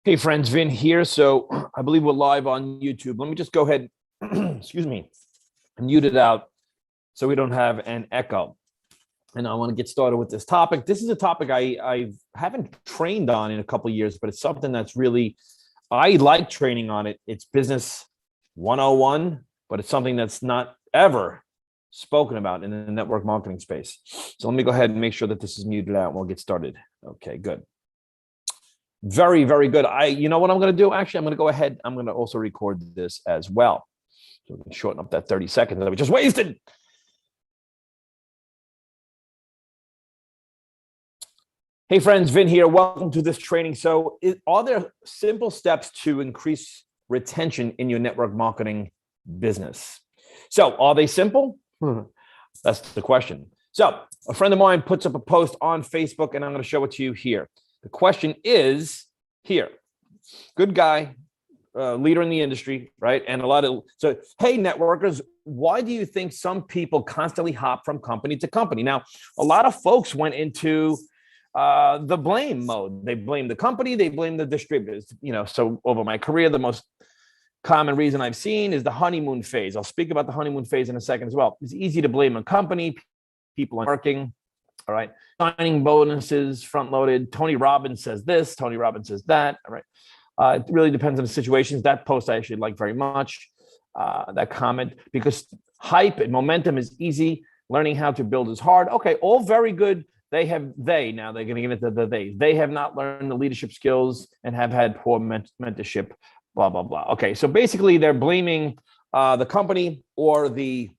Hey friends, Vin here. So I believe we're live on YouTube. Let me just go ahead, excuse me, and mute it out so we don't have an echo. And I want to get started with this topic. This is a topic I haven't trained on in a couple of years, but it's something that's really, I like training on it. It's business 101, but it's something that's not ever spoken about in the network marketing space. So let me go ahead and make sure that this is muted out and we'll get started. Okay, good. Very, very good. You know what I'm going to do? Actually, I'm going to go ahead. I'm going to also record this as well. So we can shorten up that 30 seconds that we just wasted. Hey friends, Vin here. Welcome to this training. So are there simple steps to increase retention in your network marketing business? So are they simple? That's the question. So a friend of mine puts up a post on Facebook and I'm going to show it to you here. The question is here, good guy, leader in the industry, right? And hey, networkers, why do you think some people constantly hop from company to company? Now, a lot of folks went into the blame mode. They blame the company, they blame the distributors. So over my career, the most common reason I've seen is the honeymoon phase. I'll speak about the honeymoon phase in a second as well. It's easy to blame a company, people aren't working. All right. Signing bonuses, front loaded. Tony Robbins says this, Tony Robbins says that. All right. It really depends on the situations. That post I actually like very much, that comment, because hype and momentum is easy. Learning how to build is hard. Okay. All very good. Now they're going to give it to the they. They have not learned the leadership skills and have had poor mentorship, blah, blah, blah. Okay. So basically they're blaming the company or the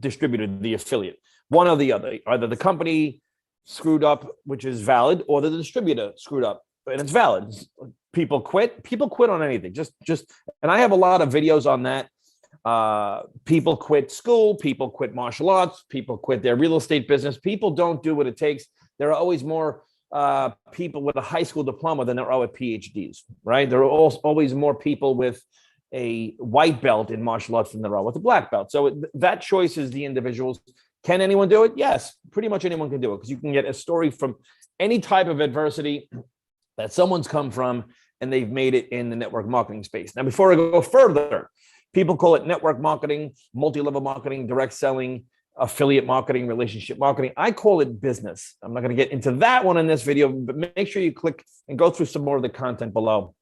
distributor, the affiliate. One or the other, either the company screwed up, which is valid, or the distributor screwed up, and it's valid. People quit on anything. And I have a lot of videos on that. People quit school, people quit martial arts, people quit their real estate business. People don't do what it takes. There are always more people with a high school diploma than there are with PhDs, right? There are always more people with a white belt in martial arts than there are with a black belt. So that choice is the individual's. Can anyone do it? Yes, pretty much anyone can do it, because you can get a story from any type of adversity that someone's come from and they've made it in the network marketing space. Now, before I go further, people call it network marketing, multi-level marketing, direct selling, affiliate marketing, relationship marketing. I call it business. I'm not going to get into that one in this video, but make sure you click and go through some more of the content below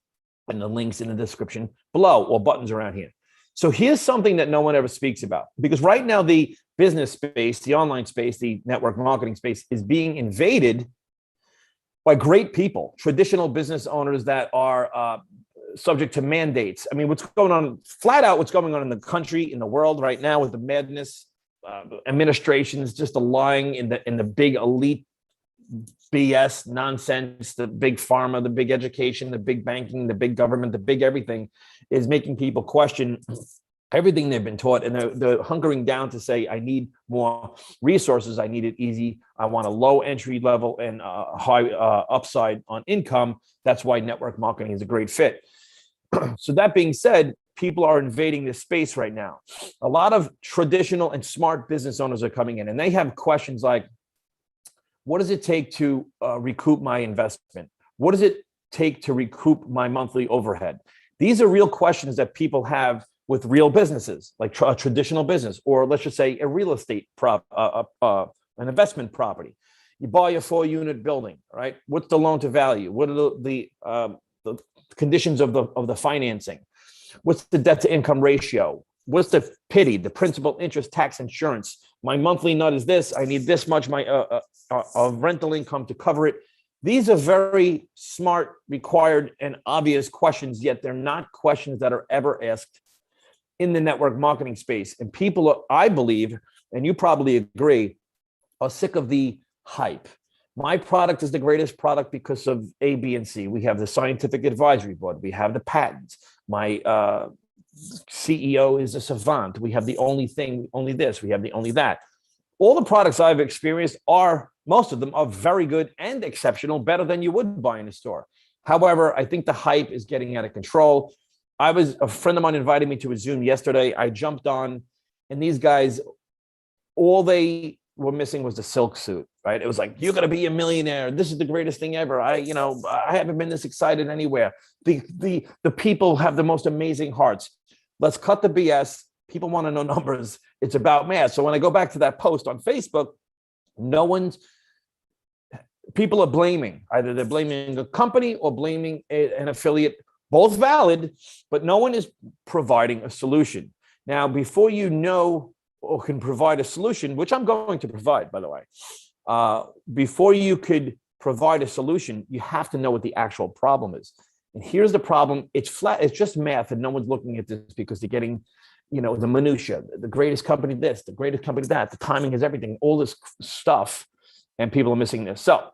and the links in the description below or buttons around here. So here's something that no one ever speaks about, because right now the business space, the online space, the network marketing space is being invaded by great people, traditional business owners that are subject to mandates. I mean, what's going on in the country, in the world right now with the madness, administrations just lying in the big elite BS nonsense, the big pharma, the big education, the big banking, the big government, the big everything is making people question everything they've been taught. And they're hunkering down to say, I need more resources. I need it easy. I want a low entry level and high upside on income. That's why network marketing is a great fit. So that being said, people are invading this space right now. A lot of traditional and smart business owners are coming in and they have questions like, what does it take to recoup my investment? What does it take to recoup my monthly overhead? These are real questions that people have with real businesses, like a traditional business, or let's just say a real estate an investment property. You buy a 4-unit building, right? What's the loan to value? What are the conditions of the financing? What's the debt to income ratio? What's the PITI, the principal, interest, tax, insurance? My monthly nut is this. I need this much of rental income to cover it. These are very smart, required, and obvious questions, yet they're not questions that are ever asked in the network marketing space. And people, I believe, and you probably agree, are sick of the hype. My product is the greatest product because of A, B, and C. We have the scientific advisory board. We have the patents. My CEO is a savant. We have the only thing, only this. We have the only that. All the products I've experienced most of them are very good and exceptional, better than you would buy in a store. However, I think the hype is getting out of control. A friend of mine invited me to a Zoom yesterday. I jumped on, and these guys, all they were missing was the silk suit. right? It was like, you're going to be a millionaire. This is the greatest thing ever. I haven't been this excited anywhere. The people have the most amazing hearts. Let's cut the BS. People want to know numbers. It's about math. So when I go back to that post on Facebook, people are blaming. Either they're blaming a company or blaming an affiliate, both valid, but no one is providing a solution. Now, before you know or can provide a solution, which I'm going to provide, by the way, before you could provide a solution, you have to know what the actual problem is. And here's the problem. It's flat. It's just math, and no one's looking at this because they're getting, the minutia, the greatest company this, the greatest company that, the timing is everything, all this stuff, and people are missing this. So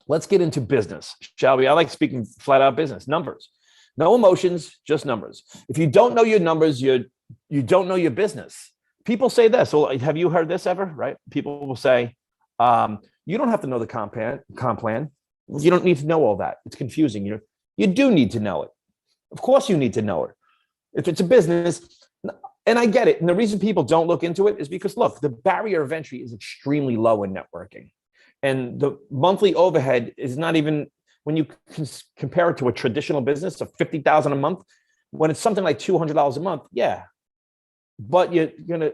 let's get into business, shall we? I like speaking flat out business, numbers. No emotions, just numbers. If you don't know your numbers, you don't know your business. People say this. So have you heard this ever, right? People will say, you don't have to know the comp plan. You don't need to know all that. It's confusing. You do need to know it. Of course you need to know it. If it's a business, and I get it. And the reason people don't look into it is because, look, the barrier of entry is extremely low in networking. And the monthly overhead is not even, when you compare it to a traditional business of $50,000 a month, when it's something like $200 a month, yeah. But you're going to,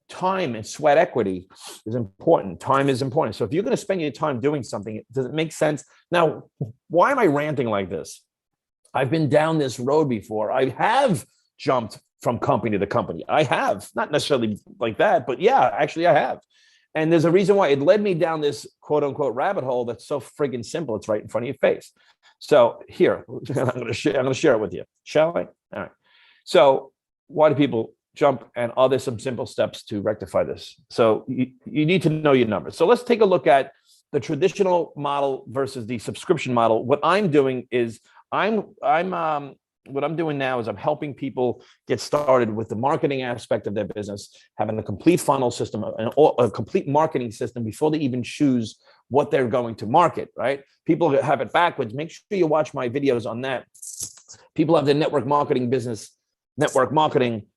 time and sweat equity is important. Time is important. So if you're going to spend your time doing something, does it make sense? Now, why am I ranting like this? I've been down this road before. I have jumped from company to company. I have, not necessarily like that, but yeah, actually I have. And there's a reason why it led me down this quote unquote rabbit hole that's so friggin' simple. It's right in front of your face. So here, I'm going to share it with you. Shall I? All right. So why do people jump, and are there some simple steps to rectify this? So you need to know your numbers. So let's take a look at the traditional model versus the subscription model. What I'm doing is what I'm doing now is I'm helping people get started with the marketing aspect of their business, having a complete funnel system, a complete marketing system before they even choose what they're going to market, right? People have it backwards. Make sure you watch my videos on that. People have their network marketing business, network marketing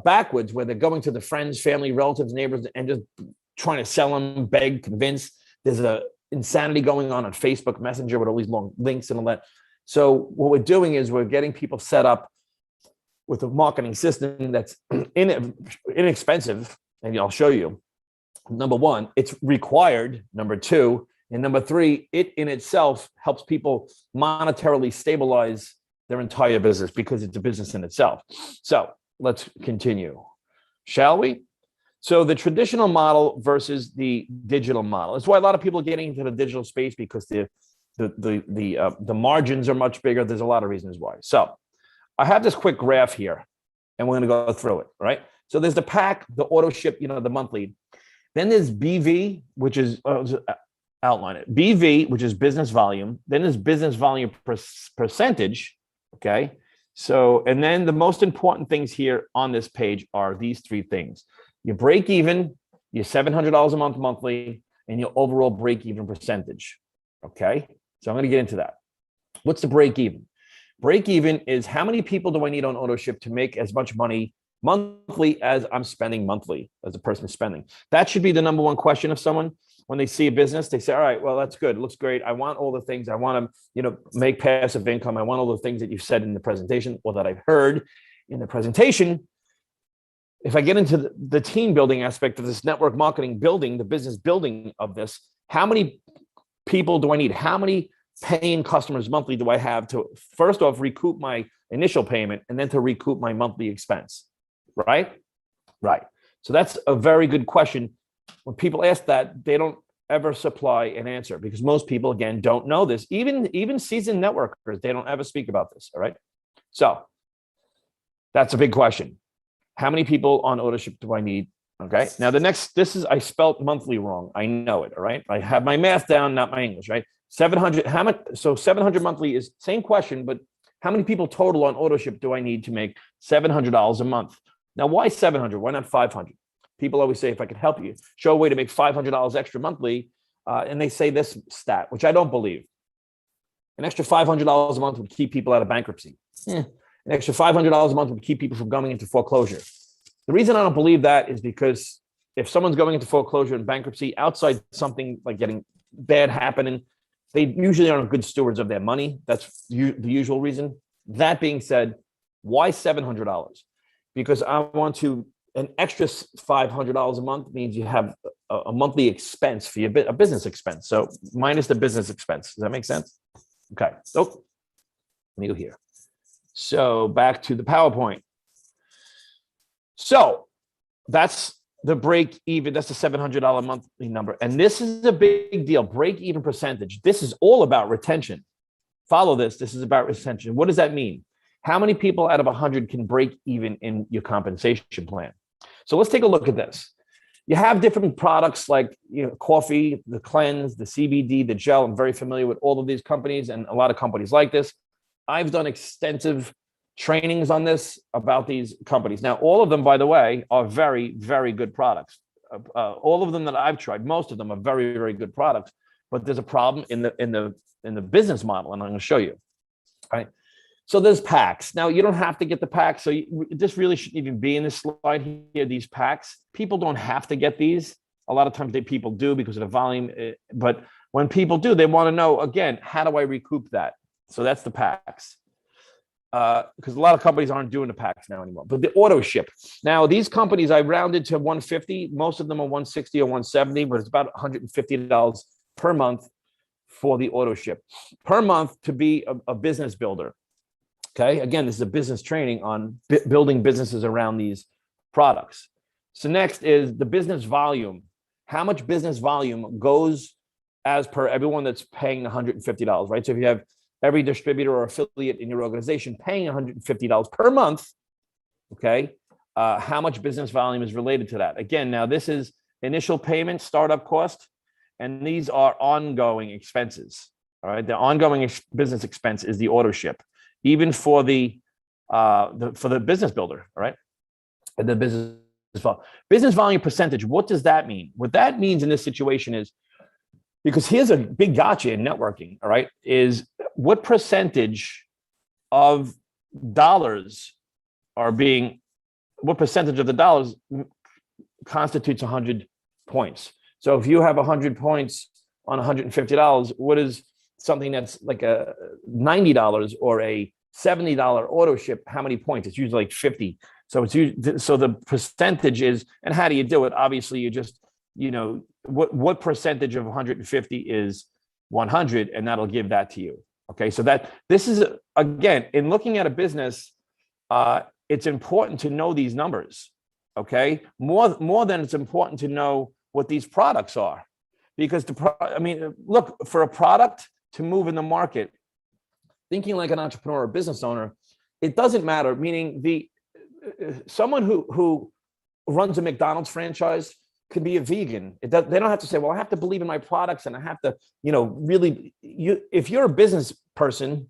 backwards, where they're going to the friends, family, relatives, neighbors, and just trying to sell them, beg, convince. There's a insanity going on Facebook Messenger with all these long links and all that. So what we're doing is we're getting people set up with a marketing system that's inexpensive, and I'll show you. Number one, it's required. Number two, and number three, it in itself helps people monetarily stabilize their entire business because it's a business in itself. So let's continue, shall we? So the traditional model versus the digital model. That's why a lot of people are getting into the digital space, because the margins are much bigger. There's a lot of reasons why. So I have this quick graph here, and we're going to go through it, right? So there's the pack, the auto ship, the monthly. Then there's BV, which is, outline it. BV, which is business volume. Then there's business volume percentage, okay? So, and then the most important things here on this page are these three things. Your break even, your $700 a month monthly, and your overall break even percentage, okay? So I'm going to get into that. What's the break even? Break even is how many people do I need on auto ship to make as much money monthly as I'm spending monthly, as a person spending. That should be the number one question of someone when they see a business. They say, all right, well, that's good. It looks great. I want all the things. I want to, make passive income. I want all the things that you've said in the presentation, or that I've heard in the presentation. If I get into the team building aspect of this network marketing building, the business building of this, how many people do I need? How many paying customers monthly do I have to, first off, recoup my initial payment, and then to recoup my monthly expense, right? Right. So that's a very good question. When people ask that, they don't ever supply an answer, because most people, again, don't know this. Even seasoned networkers, they don't ever speak about this, all right? So that's a big question. How many people on auto ship do I need? Okay. Now the next, I spelt monthly wrong. I know it. All right. I have my math down, not my English, right? 700, how much? So 700 monthly is same question, but how many people total on auto ship do I need to make $700 a month? Now, why 700? Why not 500? People always say, if I could help you, show a way to make $500 extra monthly. And they say this stat, which I don't believe. An extra $500 a month would keep people out of bankruptcy. An extra $500 a month would keep people from going into foreclosure. The reason I don't believe that is because if someone's going into foreclosure and bankruptcy, outside something like getting bad happening, they usually aren't good stewards of their money. That's the usual reason. That being said, why $700? Because I want to, an extra $500 a month means you have a monthly expense for a business expense. So minus the business expense. Does that make sense? Okay. So let me go here. So back to the PowerPoint. So that's the break even. That's the $700 monthly number. And this is a big deal. Break even percentage. This is all about retention. Follow this. This is about retention. What does that mean? How many people out of 100 can break even in your compensation plan? So let's take a look at this. You have different products like coffee, the cleanse, the CBD, the gel. I'm very familiar with all of these companies and a lot of companies like this. I've done extensive trainings on this about these companies. Now, all of them, by the way, are very, very good products. All of them that I've tried, most of them are very, very good products. But there's a problem in the business model, and I'm going to show you. All right. So there's packs. Now, you don't have to get the packs. So this really shouldn't even be in this slide here, these packs. People don't have to get these. A lot of times people do because of the volume. But when people do, they want to know, again, how do I recoup that? So that's the packs. Because a lot of companies aren't doing the packs now anymore. But the auto ship. Now, these companies, I rounded to 150. Most of them are 160 or 170, but it's about $150 per month for the auto ship. Per month to be a business builder. Okay, again, this is a business training on building businesses around these products. So next is the business volume. How much business volume goes as per everyone that's paying $150, right? So if you have every distributor or affiliate in your organization paying $150 per month, okay, how much business volume is related to that? Again, now this is initial payment, startup cost, and these are ongoing expenses, all right? The ongoing business expense is the auto ship. Even for the business builder, all right? And the business volume percentage, what does that mean? What that means in this situation is, because here's a big gotcha in networking, all right, is what percentage of dollars what percentage of the dollars constitutes 100 points? So if you have 100 points on $150, what is something that's like a $90 or a $70 auto ship? How many points? It's usually like 50. So so the percentage is, and how do you do it? Obviously, you just, what percentage of 150 is 100, and that'll give that to you. Okay, so this is, again, in looking at a business, it's important to know these numbers. Okay, more than it's important to know what these products are, because look, for a product to move in the market, thinking like an entrepreneur or business owner, it doesn't matter. Meaning someone who runs a McDonald's franchise could be a vegan. They don't have to say, well, I have to believe in my products and I have to, really. If you're a business person,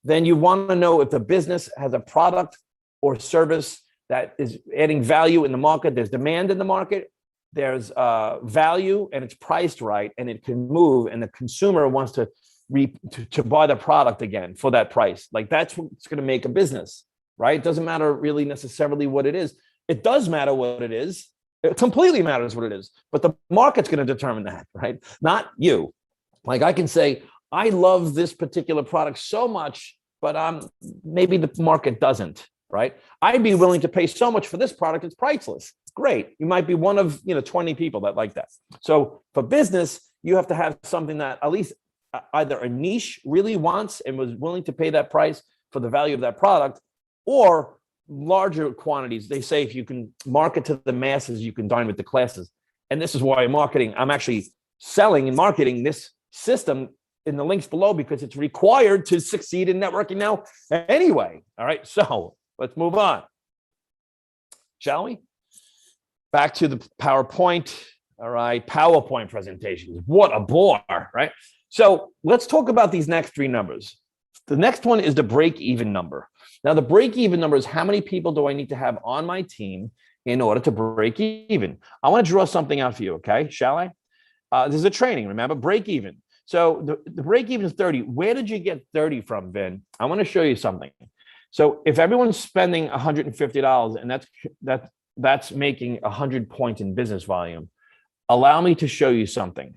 then you want to know if the business has a product or service that is adding value in the market. There's demand in the market. There's value, and it's priced right, and it can move, and the consumer wants to buy the product again for that price. Like, that's what's going to make a business, right? It doesn't matter really necessarily what it is. It does matter what it is. It completely matters what it is, but the market's going to determine that, right? Not you. Like, I can say, I love this particular product so much, but maybe the market doesn't, right? I'd be willing to pay so much for this product, it's priceless. Great. You might be one of 20 people that like that. So for business, you have to have something that at least either a niche really wants and was willing to pay that price for the value of that product, or larger quantities. They say if you can market to the masses, you can dine with the classes. And this is why I'm actually selling and marketing this system in the links below, because it's required to succeed in networking now anyway. All right, so let's move on, shall we? Back to the PowerPoint. All right, PowerPoint presentations. What a bore, right? So let's talk about these next three numbers. The next one is the break-even number. Now, the break-even number is how many people do I need to have on my team in order to break even? I want to draw something out for you, okay? Shall I? This is a training, remember? Break even. So the break even is 30. Where did you get 30 from, Vin? I want to show you something. So if everyone's spending $150, and that's making 100 points in business volume. Allow me to show you something.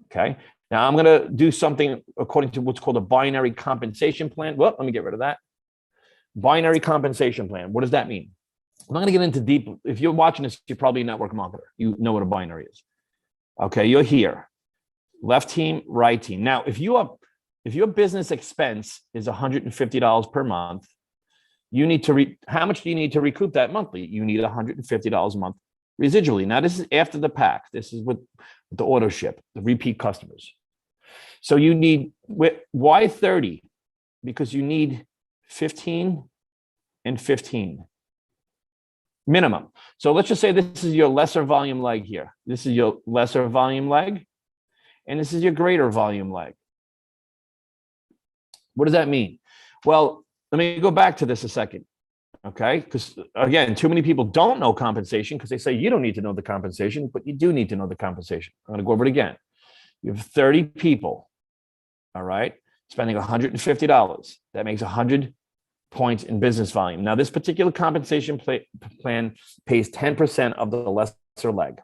Okay. Now I'm going to do something according to what's called a binary compensation plan. Well, let me get rid of that. Binary compensation plan. What does that mean? I'm not going to get into deep. If you're watching this, you're probably a network marketer. You know what a binary is. Okay. You're here. Left team, right team. Now, if your business expense is $150 per month, you need to how much do you need to recoup that monthly? You need $150 a month residually. Now, this is after the pack. This is with the auto ship, the repeat customers. So you need, why 30? Because you need 15 and 15 minimum. So let's just say this is your lesser volume leg here. This is your lesser volume leg, and this is your greater volume leg. What does that mean? Well, let me go back to this a second, okay? Because again, too many people don't know compensation because they say you don't need to know the compensation, but you do need to know the compensation. I'm going to go over it again. You have 30 people, all right, spending $150. That makes 100 points in business volume. Now, this particular compensation plan pays 10% of the lesser leg,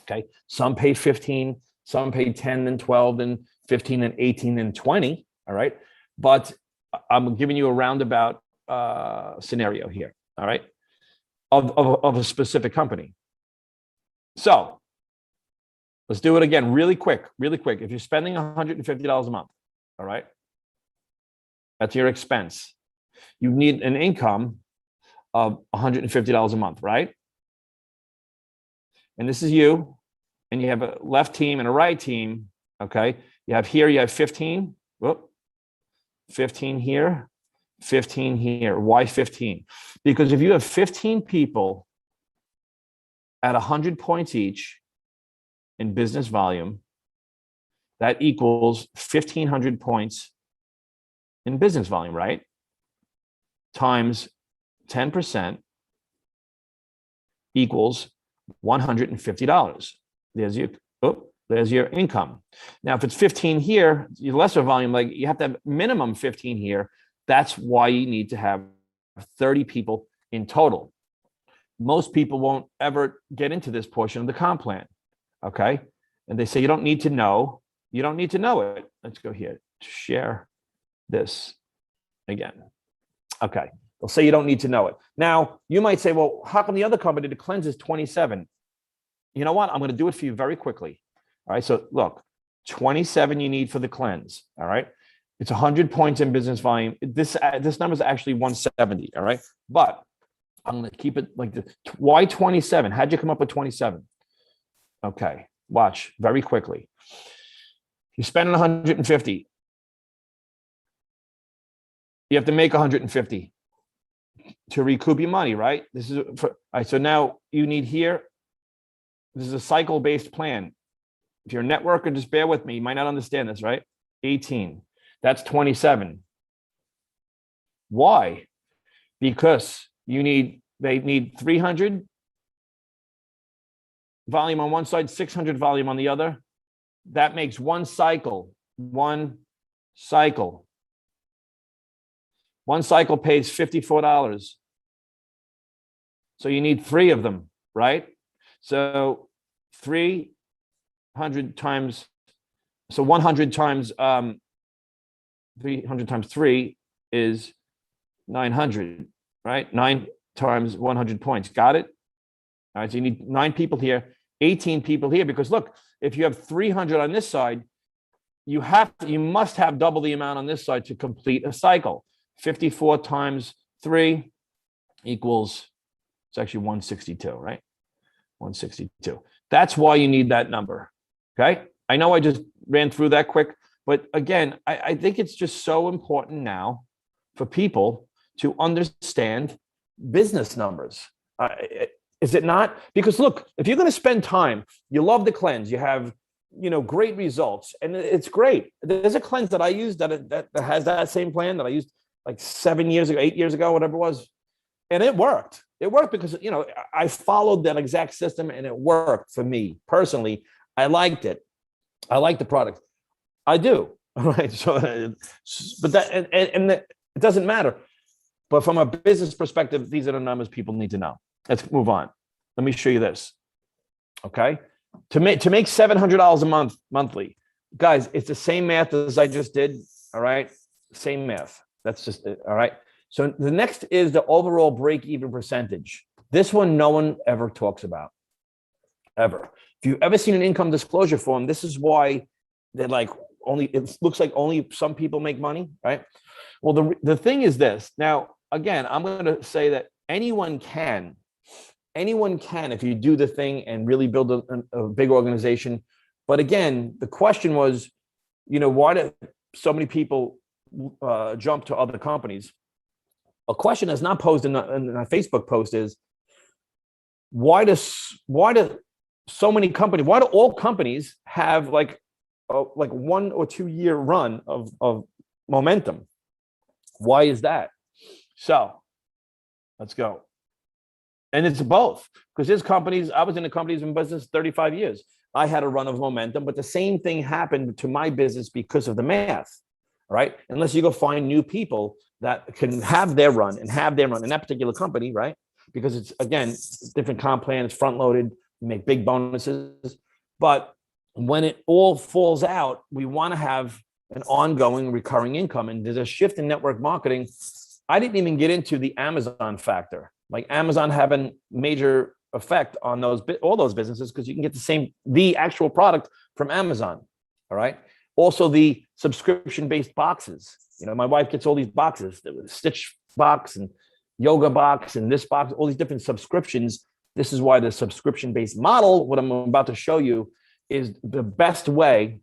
okay? Some pay 15, some pay 10, then 12, then 15, and 18, and 20, all right? But I'm giving you a roundabout scenario here, all right, of a specific company. So let's do it again really quick, really quick. If you're spending $150 a month, all right, that's your expense. You need an income of $150 a month, right? And this is you, and you have a left team and a right team, okay? You have 15, whoop, 15 here, 15 here. Why 15? Because if you have 15 people at 100 points each in business volume, that equals 1,500 points in business volume, right? Times 10% equals $150. There's your income. Now, if it's 15 here, your lesser volume, like you have to have minimum 15 here. That's why you need to have 30 people in total. Most people won't ever get into this portion of the comp plan, okay? And they say, you don't need to know. You don't need to know it. Let's go here, share this again. Okay, they'll say you don't need to know it. Now, you might say, well, how come the other company, the cleanse is 27? You know what? I'm going to do it for you very quickly. All right, so look, 27 you need for the cleanse, all right? It's 100 points in business volume. This number is actually 170, all right? But I'm going to keep it like this. Why 27? How'd you come up with 27? Okay, watch very quickly. You're spending 150. You have to make 150 to recoup your money, right? This is all right. So now you need here. This is a cycle-based plan. If you're a networker, just bear with me. You might not understand this, right? 18. That's 27. Why? Because they need 300 volume on one side, 600 volume on the other. That makes one cycle. One cycle pays $54. So you need 3 of them, right? So 300 times, so 100 times 300 times 3 is 900, right? 9 times 100 points. Got it? All right, so you need 9 people here, 18 people here, because look, if you have 300 on this side, you must have double the amount on this side to complete a cycle. 54 times 3 equals, it's actually 162, right? 162. That's why you need that number, okay? I know I just ran through that quick, but again, I think it's just so important now for people to understand business numbers. Is it not? Because look, if you're going to spend time, you love the cleanse, you have, great results, and it's great. There's a cleanse that I use that has that same plan that I used like 7 years ago, 8 years ago, whatever it was. And it worked. It worked because, I followed that exact system and it worked for me personally. I liked it. I like the product. I do. All right. So, but that, and it doesn't matter. But from a business perspective, these are the numbers people need to know. Let's move on. let me show you this. Okay. To make $700 a month monthly, guys, it's the same math as I just did. All right. Same math. That's just it. All right. So the next is the overall break-even percentage. This one no one ever talks about, ever. If you've ever seen an income disclosure form, this is why they're like it looks like only some people make money, right? Well, the thing is this. Now, again, I'm going to say that anyone can, if you do the thing and really build a big organization. But again, the question was, why do so many people jump to other companies? A question that's not posed in a Facebook post is, why do so many companies, why do all companies have like 1 or 2 year run of momentum? Why is that? So let's go. And it's both, because there's companies, I was in the companies in business 35 years. I had a run of momentum, but the same thing happened to my business because of the math, right? Unless you go find new people that can have their run in that particular company, right? Because it's, again, different comp plan, it's front loaded, you make big bonuses. But when it all falls out, we want to have an ongoing recurring income. And there's a shift in network marketing. I didn't even get into the Amazon factor. Like Amazon having major effect on all those businesses, because you can get the actual product from Amazon. All right. Also the subscription-based boxes. My wife gets all these boxes, the Stitch box and yoga box and this box, all these different subscriptions. This is why the subscription-based model, what I'm about to show you, is the best way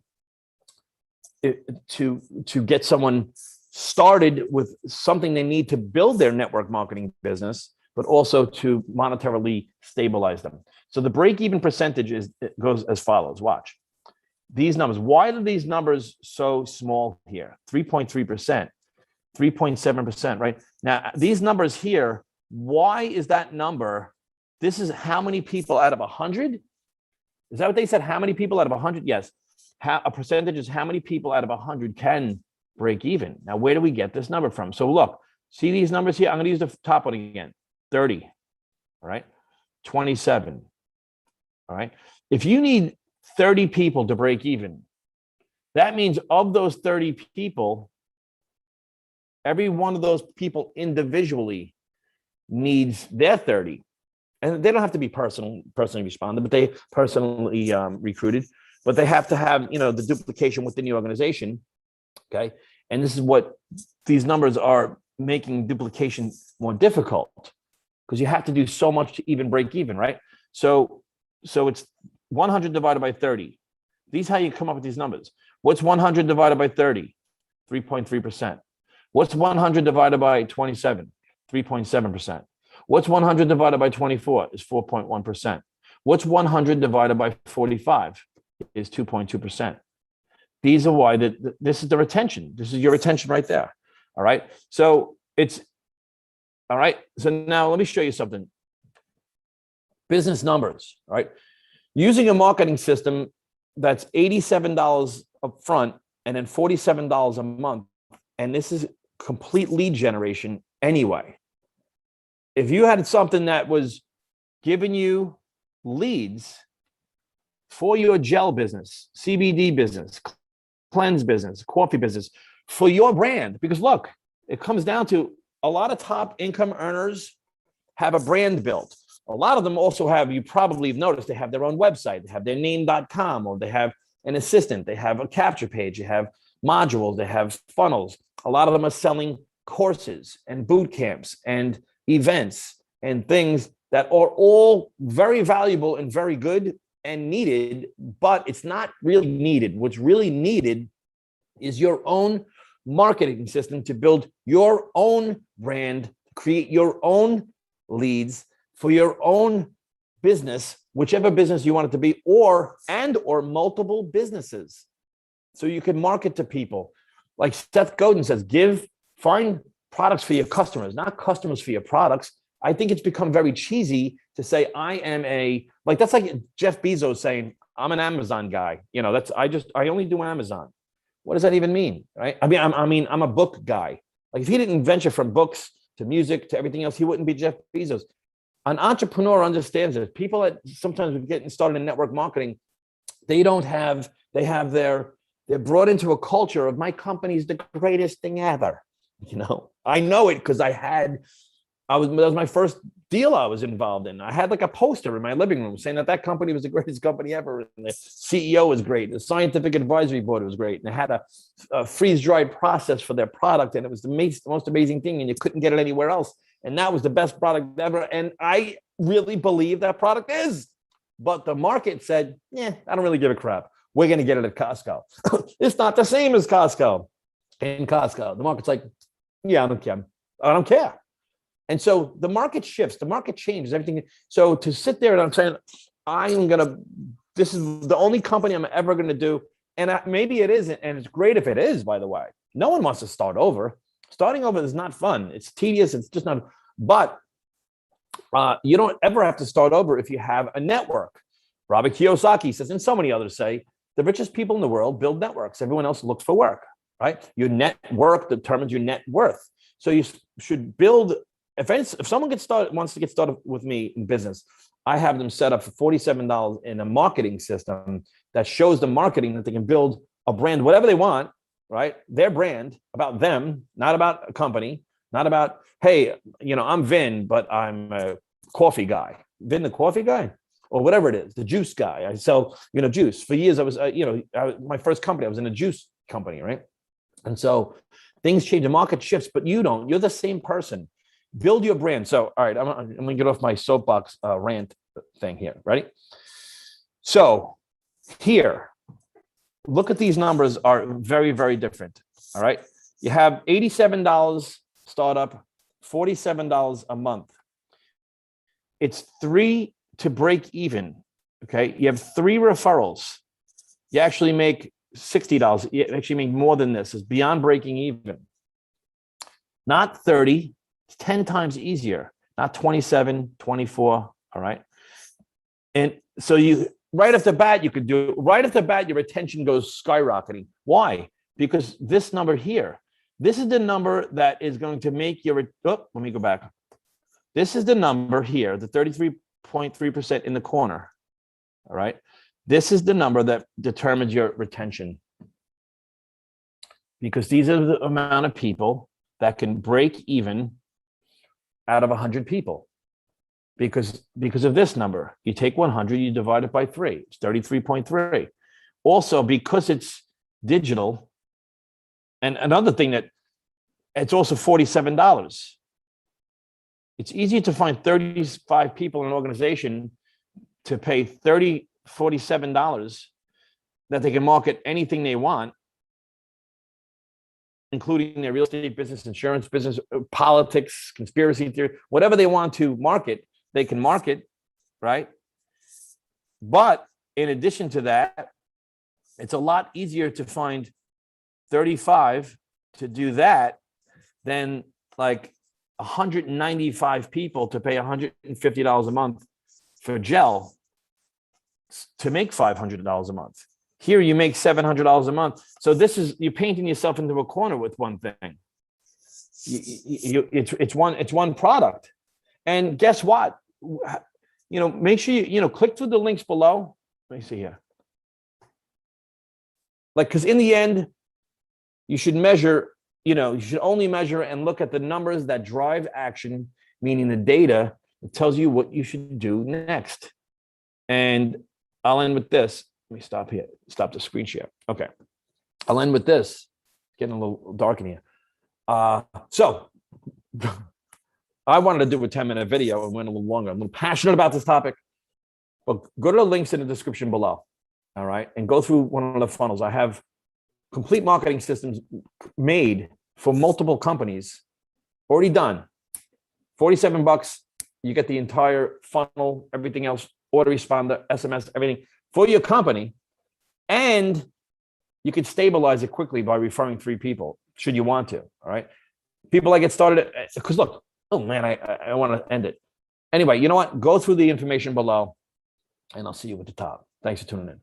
to get someone started with something they need to build their network marketing business, but also to monetarily stabilize them. So the break-even percentage goes as follows. Watch these numbers. Why are these numbers so small here? 3.3%, 3.7%, right? Now, these numbers here, why is that number? This is how many people out of 100? Is that what they said? How many people out of 100? Yes. A percentage is how many people out of 100 can break even. Now, where do we get this number from? So look, see these numbers here? I'm going to use the top one again. 30, all right? 27, all right? If you need 30 people to break even, that means of those 30 people, every one of those people individually needs their 30. And they don't have to be personally responded, but they personally recruited, but they have to have, the duplication within the organization, okay? And this is what these numbers are making duplication more difficult, because you have to do so much to even break even, right? So it's 100 divided by 30. These are how you come up with these numbers. What's 100 divided by 30? 3.3%. What's 100 divided by 27? 3.7%. What's 100 divided by 24 is 4.1%. What's 100 divided by 45 is 2.2%. These are why this is the retention. This is your retention right there. All right. So it's all right. So now let me show you something. Business numbers. All right. Using a marketing system that's $87 up front and then $47 a month. And this is complete lead generation anyway. If you had something that was giving you leads for your gel business, CBD business, cleanse business, coffee business, for your brand, because look, it comes down to a lot of top income earners have a brand built. A lot of them also have, you probably have noticed, they have their own website, they have their name.com, or they have an assistant, they have a capture page, they have modules, they have funnels. A lot of them are selling courses and boot camps and events and things that are all very valuable and very good and needed, but it's not really needed. What's really needed is your own marketing system to build your own brand, create your own leads for your own business, whichever business you want it to be, or multiple businesses. So you can market to people. Like Seth Godin says, find products for your customers, not customers for your products. I think it's become very cheesy to say that's like Jeff Bezos saying, I'm an Amazon guy. I only do Amazon. What does that even mean? Right? I'm a book guy. Like if he didn't venture from books to music to everything else, he wouldn't be Jeff Bezos. An entrepreneur understands it. People that sometimes we're getting started in network marketing, they're brought into a culture of my company's the greatest thing ever. I know it because that was my first deal I was involved in. I had like a poster in my living room saying that company was the greatest company ever. And the CEO was great. The scientific advisory board was great. And they had a freeze-dried process for their product. And it was the most amazing thing. And you couldn't get it anywhere else. And that was the best product ever. And I really believe that product is. But the market said, I don't really give a crap. We're going to get it at Costco. It's not the same as Costco. In Costco, the market's like, I don't care. I don't care. And so the market shifts, the market changes, everything. So to sit there and I'm saying, this is the only company I'm ever going to do. And maybe it isn't. And it's great if it is, by the way. No one wants to start over. Starting over is not fun. It's tedious. It's just not. But you don't ever have to start over if you have a network. Robert Kiyosaki says, and so many others say, the richest people in the world build networks. Everyone else looks for work, right? Your network determines your net worth. So you should build. If someone wants to get started with me in business, I have them set up for $47 in a marketing system that shows the marketing that they can build a brand, whatever they want, right? Their brand, about them, not about a company, not about, hey, I'm Vin, but I'm a coffee guy. Vin, the coffee guy, or whatever it is, the juice guy. I sell, juice. For years, I was, my first company, I was in a juice company, right? And so things change, the market shifts, but you don't. You're the same person. Build your brand. So, all right, I'm going to get off my soapbox rant thing here. Ready? So here, look at these numbers are very, very different. All right. You have $87 startup, $47 a month. It's $3 to break even. Okay. You have 3 referrals. You actually make $60. You actually make more than this. It's beyond breaking even. Not 30. It's 10 times easier, not 27, 24. All right. And so right off the bat, your retention goes skyrocketing. Why? Because this number here, this is the number that is going to make your, let me go back. This is the number here, the 33.3% in the corner. All right. This is the number that determines your retention. Because these are the amount of people that can break even out of 100 people, because of this number. You take 100, you divide it by 3. It's 33.3. Also, because it's digital, and another thing that it's also $47. It's easier to find 35 people in an organization to pay $47 that they can market anything they want, including their real estate business, insurance business, politics, conspiracy theory, whatever they want to market, they can market, right? But in addition to that, it's a lot easier to find 35 to do that than like 195 people to pay $150 a month for gel to make $500 a month. Here you make $700 a month. So you're painting yourself into a corner with one thing. It's one product. And guess what? Make sure you click through the links below. Let me see here. Because in the end, you should measure, you should only measure and look at the numbers that drive action, meaning the data that tells you what you should do next. And I'll end with this. Let me stop here. Stop the screen share. Okay. I'll end with this. It's getting a little dark in here. So I wanted to do a 10-minute video and went a little longer. I'm a little passionate about this topic. But go to the links in the description below. All right. And go through one of the funnels. I have complete marketing systems made for multiple companies, already done. $47. You get the entire funnel, everything else, autoresponder, SMS, everything for your company. And you could stabilize it quickly by referring 3 people, should you want to. All right. People that get started, because look, oh man, I want to end it. Anyway, you know what? Go through the information below and I'll see you at the top. Thanks for tuning in.